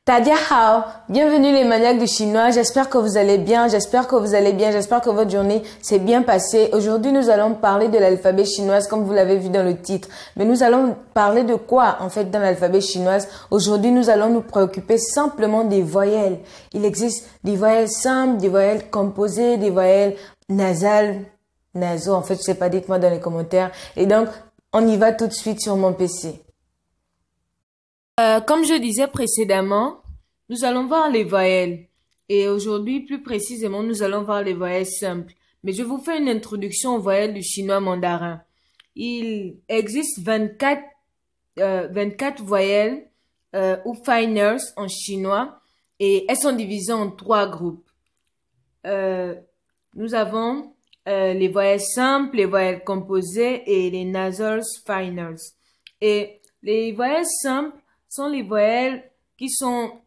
Tadia Hao, bienvenue les maniaques du chinois, j'espère que vous allez bien, j'espère que votre journée s'est bien passée. Aujourd'hui nous allons parler de l'alphabet chinois comme vous l'avez vu dans le titre. Mais nous allons parler de quoi en fait dans l'alphabet chinois? Aujourd'hui nous allons nous préoccuper simplement des voyelles. Il existe des voyelles simples, des voyelles composées, des voyelles nasales, nasaux en fait je sais pas, dites-moi dans les commentaires. Et donc on y va tout de suite sur mon PC. Comme je disais précédemment, nous allons voir les voyelles. Et aujourd'hui, plus précisément, nous allons voir les voyelles simples. Mais je vous fais une introduction aux voyelles du chinois mandarin. Il existe 24 voyelles ou finers en chinois et elles sont divisées en 3 groupes. Nous avons les voyelles simples, les voyelles composées et les nasal finers. Et les voyelles simples sont les voyelles qui ont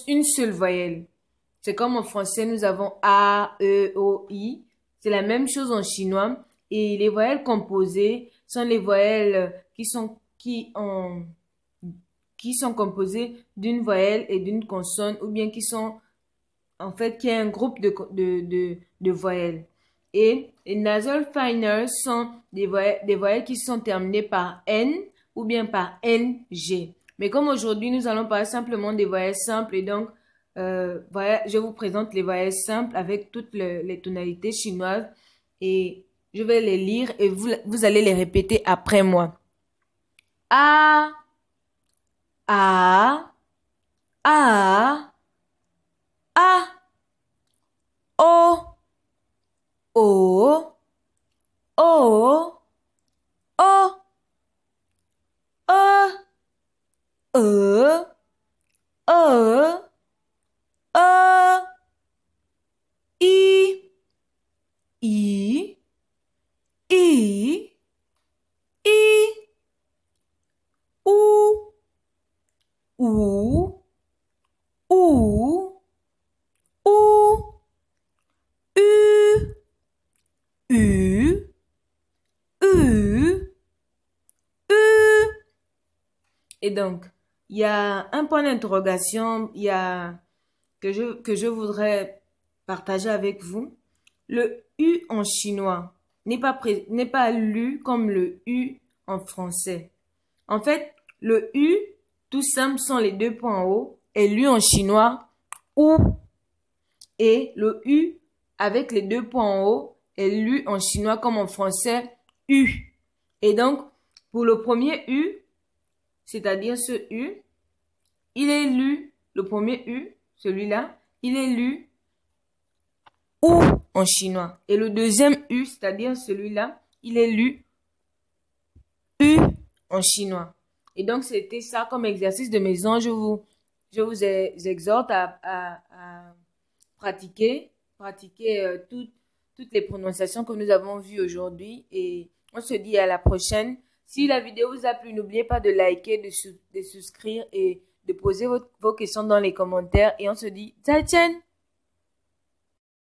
une seule voyelle. C'est comme en français, nous avons A, E, O, I. C'est la même chose en chinois. Et les voyelles composées sont les voyelles qui sont composées d'une voyelle et d'une consonne ou bien qui a un groupe de voyelles. Et les nasal finers sont des voyelles qui sont terminées par N ou bien par NG. Mais comme aujourd'hui, nous allons parler simplement des voyelles simples et donc, je vous présente les voyelles simples avec toutes les tonalités chinoises et je vais les lire et vous allez les répéter après moi. A, A, A, A, O, O, O, O, E, I, I, I, I, U, U, U, U, U, U, U. Et donc, il y a un point d'interrogation, que je voudrais partager avec vous. Le U en chinois n'est pas lu comme le U en français. En fait, le U, tout simple, sont les 2 points en haut, et l'U en chinois, OU. Et le U, avec les 2 points en haut, est lu en chinois comme en français, U. Et donc, pour le premier U, c'est-à-dire ce U, il est lu, le premier U, celui-là, il est lu OU en chinois. Et le deuxième U, c'est-à-dire celui-là, il est lu U en chinois. Et donc, c'était ça comme exercice de maison. Je vous exhorte à pratiquer toutes les prononciations que nous avons vues aujourd'hui. Et on se dit à la prochaine. Si la vidéo vous a plu, n'oubliez pas de liker, de souscrire et de poser vos questions dans les commentaires. Et on se dit, 再见!